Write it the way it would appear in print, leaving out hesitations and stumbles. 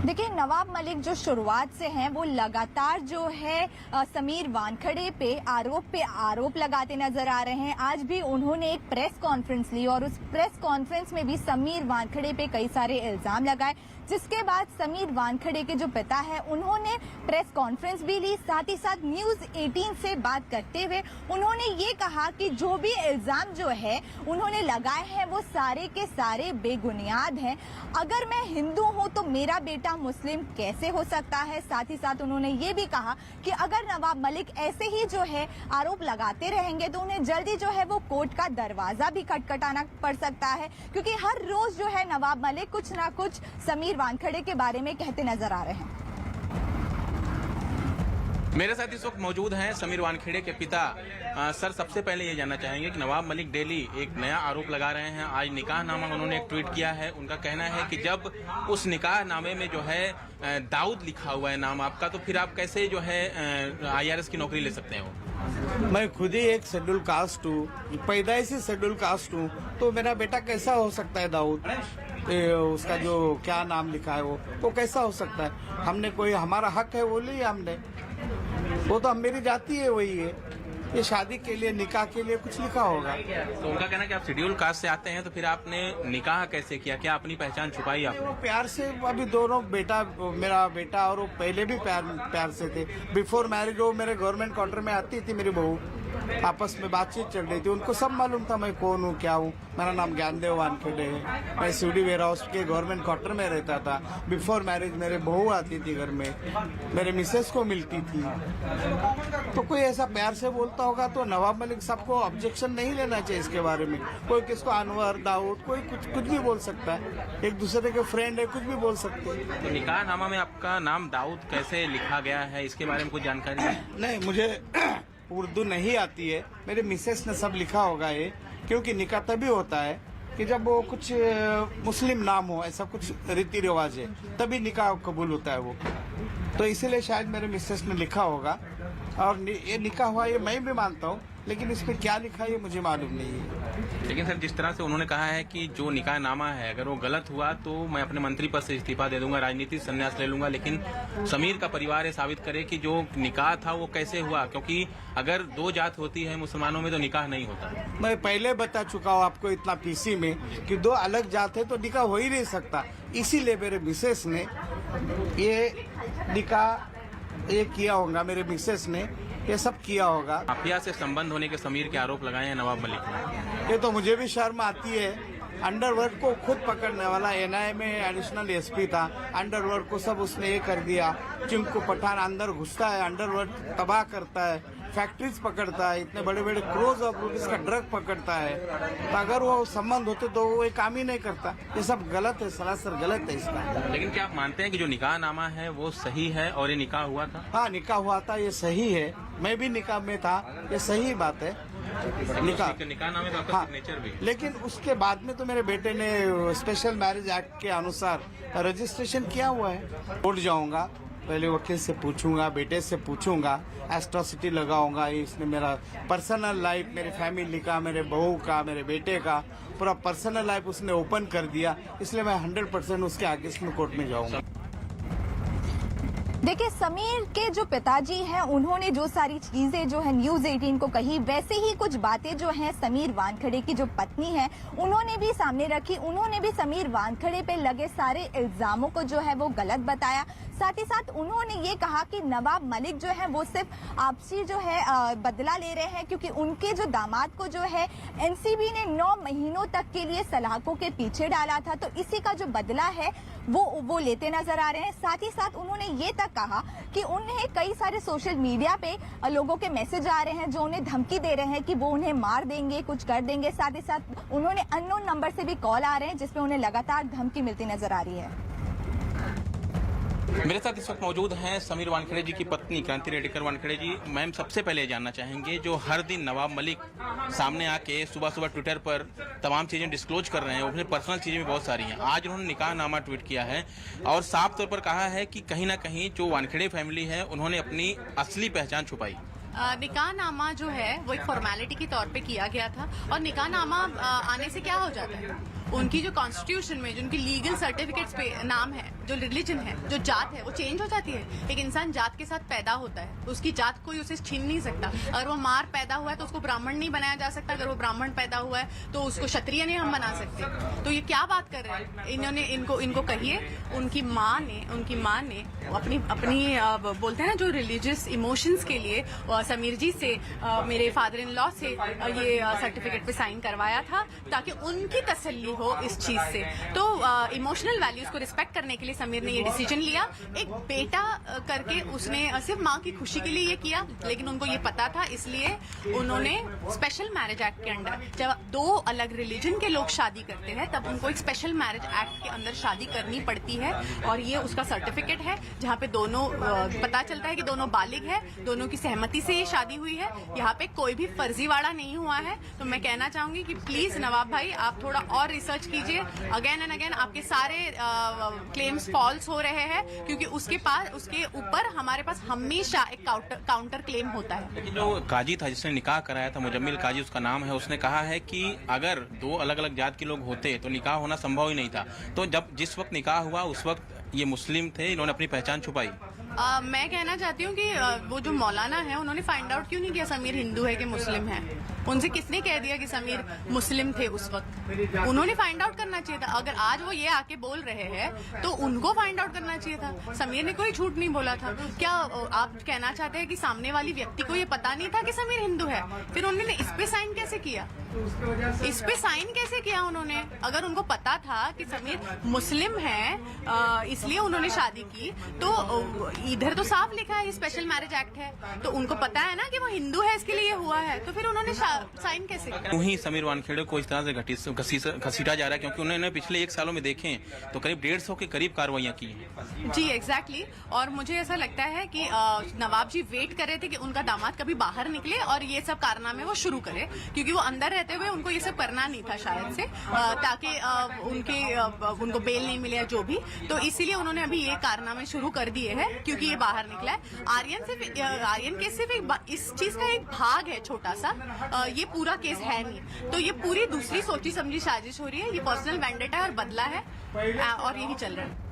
देखिए, नवाब मलिक जो शुरुआत से हैं वो लगातार जो है समीर वानखेड़े पे आरोप लगाते नजर आ रहे हैं। आज भी उन्होंने एक प्रेस कॉन्फ्रेंस ली और उस प्रेस कॉन्फ्रेंस में भी समीर वानखेड़े पे कई सारे इल्जाम लगाए, जिसके बाद समीर वानखेड़े के जो पिता है उन्होंने प्रेस कॉन्फ्रेंस भी ली। साथ ही साथ न्यूज 18 से बात करते हुए उन्होंने ये कहा कि जो भी इल्जाम जो है उन्होंने लगाए हैं वो सारे के सारे बेबुनियाद हैं। अगर मैं हिंदू हूं तो मेरा बेटा मुस्लिम कैसे हो सकता है। साथ ही साथ उन्होंने ये भी कहा कि अगर नवाब मलिक ऐसे ही जो है आरोप लगाते रहेंगे तो उन्हें जल्दी जो है वो कोर्ट का दरवाजा भी खटखटाना पड़ सकता है, क्योंकि हर रोज जो है नवाब मलिक कुछ ना कुछ समीर वानखेड़े के बारे में कहते नजर आ रहे हैं। मेरे साथ इस वक्त मौजूद हैं समीर वानखेड़े के पिता। सर, सबसे पहले ये जानना चाहेंगे कि नवाब मलिक डेली एक नया आरोप लगा रहे हैं। आज निकाहनामा उन्होंने एक ट्वीट किया है। उनका कहना है कि जब उस निकाहनामे में जो है दाऊद लिखा हुआ है नाम आपका, तो फिर आप कैसे जो है IRS की नौकरी ले सकते हो। मैं खुद ही एक शेड्यूल कास्ट हूँ, पैदाइशी शेड्यूल कास्ट हूँ, तो मेरा बेटा कैसा हो सकता है दाऊद? उसका जो क्या नाम लिखा है वो कैसा हो सकता है? हमने कोई हमारा हक है वो लिया हमने, वो तो हम मेरी जाति है वही है। ये शादी के लिए निकाह के लिए कुछ लिखा होगा। तो उनका कहना है कि आप शेड्यूल कास्ट से आते हैं, तो फिर आपने निकाह कैसे किया? क्या अपनी पहचान छुपाई आपने? वो प्यार से, अभी दोनों मेरा बेटा और वो पहले भी प्यार से थे। बिफोर मैरिज वो मेरे गवर्नमेंट क्वार्टर में आती थी, मेरी बहू, आपस में बातचीत चल रही थी। उनको सब मालूम था मैं कौन हूँ क्या हूँ। मेरा नाम ज्ञानदेव वानखेड़े है। मैं सीडी वेयर हाउस के गवर्नमेंट क्वार्टर में रहता था। बिफोर मैरिज मेरे बहू आती थी घर में, मेरे मिसेस को मिलती थी। तो कोई ऐसा प्यार से बोलता होगा तो नवाब मलिक साहब को ऑब्जेक्शन नहीं लेना चाहिए इसके बारे में। कोई किसको अनवर, दाऊद, कोई कुछ भी बोल सकता है। एक दूसरे के फ्रेंड है, कुछ भी बोल सकते हैं। तो निकाहनामा में आपका नाम दाऊद कैसे लिखा गया है, इसके बारे में कुछ जानकारी है? नहीं, मुझे उर्दू नहीं आती है। मेरे मिसेस ने सब लिखा होगा ये, क्योंकि निकाह तभी होता है कि जब वो कुछ मुस्लिम नाम हो, ऐसा कुछ रीति रिवाज है, तभी निकाह कबूल होता है वो। तो इसीलिए शायद मेरे मिसेस ने लिखा होगा और ये निकाह हुआ ये मैं भी मानता हूँ, लेकिन इसमें क्या लिखा है ये मुझे मालूम नहीं है। लेकिन सर, जिस तरह से उन्होंने कहा है कि जो निकाहनामा है अगर वो गलत हुआ तो मैं अपने मंत्री पद से इस्तीफा दे दूंगा, राजनीति संन्यास ले लूंगा, लेकिन समीर का परिवार ये साबित करे कि जो निकाह था वो कैसे हुआ, क्योंकि अगर दो जात होती है मुसलमानों में तो निकाह नहीं होता। मैं पहले बता चुका हूँ आपको इतना पीसी में कि दो अलग जात है तो निकाह हो ही नहीं सकता। इसीलिए मेरे मिसेस ने ये निकाह ये किया होगा, मेरे मिसेस ने ये सब किया होगा। माफिया से संबंध होने के समीर के आरोप लगाए हैं नवाब मलिक ने। ये तो मुझे भी शर्म आती है। अंडरवर्ल्ड को खुद पकड़ने वाला NIA में एडिशनल SP था। अंडरवर्ल्ड को सब उसने ये कर दिया। चिंकू पठान अंदर घुसता है, अंडरवर्ल्ड तबाह करता है, फैक्ट्रीज पकड़ता है, इतने बड़े बड़े क्रोज ऑफ रुपीज का ड्रग पकड़ता है। तो अगर वो संबंध होते तो वो ये काम ही नहीं करता। ये सब गलत है, सरासर गलत है इसका। लेकिन क्या आप मानते हैं कि जो निकाहनामा है वो सही है और ये निकाह हुआ था? हाँ, निकाह हुआ था, ये सही है। मैं भी निकाह में था, ये सही बात है। निकाहनामे तो आपका सिग्नेचर भी। लेकिन उसके बाद में तो मेरे बेटे ने स्पेशल मैरिज एक्ट के अनुसार रजिस्ट्रेशन किया हुआ है। कोर्ट जाऊंगा, पहले वकील से पूछूंगा, बेटे से पूछूंगा, एस्ट्रोसिटी लगाऊंगा। इसने मेरा पर्सनल लाइफ, मेरी फैमिली का, मेरे बहू का, मेरे बेटे का पूरा पर्सनल लाइफ उसने ओपन कर दिया। इसलिए मैं 100% उसके अगेंस्ट में कोर्ट में जाऊंगा। देखिए, समीर के जो पिताजी हैं उन्होंने जो सारी चीजें जो है न्यूज 18 को कही, वैसे ही कुछ बातें जो हैं समीर वानखेड़े की जो पत्नी है उन्होंने भी सामने रखी। उन्होंने भी समीर वानखेड़े पे लगे सारे इल्जामों को जो है वो गलत बताया। साथ ही साथ उन्होंने ये कहा कि नवाब मलिक जो है वो सिर्फ आपसी जो है बदला ले रहे हैं, क्योंकि उनके जो दामाद को जो है NCB ने 9 महीनों तक के लिए सलाखों के पीछे डाला था, तो इसी का जो बदला है वो लेते नजर आ रहे हैं। साथ ही साथ उन्होंने ये तक कहा कि उन्हें कई सारे सोशल मीडिया पे लोगों के मैसेज आ रहे हैं जो उन्हें धमकी दे रहे हैं कि वो उन्हें मार देंगे, कुछ कर देंगे। साथ ही साथ उन्होंने अननोन नंबर से भी कॉल आ रहे हैं जिसमें उन्हें लगातार धमकी मिलती नजर आ रही है। मेरे साथ इस वक्त मौजूद हैं समीर वानखेड़े जी की पत्नी क्रांति रेड्डीकर वानखेड़े जी। मैम, सबसे पहले जानना चाहेंगे, जो हर दिन नवाब मलिक सामने आके सुबह सुबह ट्विटर पर तमाम चीजें डिस्क्लोज कर रहे हैं, उसमें पर्सनल चीजें भी बहुत सारी हैं। आज उन्होंने निकाहनामा ट्वीट किया है और साफ तौर पर कहा है कि कहीं ना कहीं जो वानखेड़े फैमिली है उन्होंने अपनी असली पहचान छुपाई। निकाहनामा जो है वो एक फॉर्मेलिटी के तौर पे किया गया था, और निकाहनामा आने से क्या हो जाता है? उनकी जो कॉन्स्टिट्यूशन में जो उनकी लीगल सर्टिफिकेट्स पे नाम है, जो रिलीजन है, जो जात है, वो चेंज हो जाती है। एक इंसान जात के साथ पैदा होता है, उसकी जात कोई उसे छीन नहीं सकता। अगर वो मार पैदा हुआ है तो उसको ब्राह्मण नहीं बनाया जा सकता, अगर वो ब्राह्मण पैदा हुआ है तो उसको क्षत्रिय नहीं हम बना सकते। तो ये क्या बात कर रहे हैं इन्होंने? इनको कहिए उनकी माँ ने अपनी बोलते हैं ना जो रिलीजियस इमोशंस के लिए समीर जी से मेरे फादर इन लॉ से ये सर्टिफिकेट पे साइन करवाया था ताकि उनकी तसल्ली हो इस चीज से। तो इमोशनल वैल्यूज को रिस्पेक्ट करने के लिए समीर ने ये डिसीजन लिया। एक बेटा करके उसने सिर्फ माँ की खुशी के लिए ये किया, लेकिन उनको ये पता था, इसलिए उन्होंने स्पेशल मैरिज एक्ट के अंडर, जब दो अलग रिलीजन के लोग शादी करते हैं तब उनको एक स्पेशल मैरिज एक्ट के अंदर शादी करनी पड़ती है। और ये उसका सर्टिफिकेट है जहाँ पे दोनों पता चलता है कि दोनों बालिग है, दोनों की सहमति से ये शादी हुई है। यहाँ पे कोई भी फर्जीवाड़ा नहीं हुआ है। तो मैं कहना चाहूंगी कि प्लीज नवाब भाई आप थोड़ा और रिसर्च कीजिए। अगेन एंड अगेन आपके सारे क्लेम्स फॉल्स हो रहे हैं, क्योंकि उसके ऊपर हमारे पास हमेशा एक काउंटर क्लेम होता है। लेकिन जो काजी था जिसने निकाह कराया था, मुजम्मिल काजी उसका नाम है, उसने कहा है कि अगर दो अलग अलग जात के लोग होते तो निकाह होना संभव ही नहीं था। तो जब जिस वक्त निकाह हुआ उस वक्त ये मुस्लिम थे, इन्होंने अपनी पहचान छुपाई। मैं कहना चाहती हूँ कि वो जो मौलाना है उन्होंने फाइंड आउट क्यों नहीं किया समीर हिंदू है कि मुस्लिम है? उनसे किसने कह दिया कि समीर मुस्लिम थे उस वक्त? उन्होंने फाइंड आउट करना चाहिए था। अगर आज वो ये आके बोल रहे हैं तो उनको फाइंड आउट करना चाहिए था। समीर ने कोई झूठ नहीं बोला था। क्या आप कहना चाहते हैं कि सामने वाली व्यक्ति को ये पता नहीं था कि समीर हिंदू है? फिर उन्होंने इस पे साइन कैसे किया? इस पे साइन कैसे किया उन्होंने? अगर उनको पता था कि समीर मुस्लिम है इसलिए उन्होंने शादी की, तो इधर तो साफ लिखा है स्पेशल मैरिज एक्ट है, तो उनको पता है ना कि वो हिंदू है इसके लिए हुआ है, तो फिर उन्होंने साइन कैसे किया? वहीं समीर वानखेड़े को इस तरह से घसीटा जा रहा है क्योंकि उन्होंने पिछले 1 सालों में देखें तो करीब 150 के करीब कार्रवाइयां की हैं। जी एग्जैक्टली। और मुझे ऐसा लगता है कि नवाब जी वेट कर रहे थे कि उनका दामाद कभी बाहर निकले और ये सब कारनामे वो शुरू करे, क्योंकि वो अंदर रहते हुए उनको ये सब करना नहीं था शायद से, ताकि उनको बेल नहीं मिले जो भी। तो इसीलिए उन्होंने अभी ये कारनामे शुरू कर दिए हैं क्योंकि ये बाहर निकला है। आर्यन के सिर्फ इस चीज का एक भाग है छोटा सा, ये पूरा केस है नहीं। तो ये पूरी दूसरी सोची समझी साजिश हो रही है, ये पर्सनल वेंडेटा और बदला है और यही चल रहा है।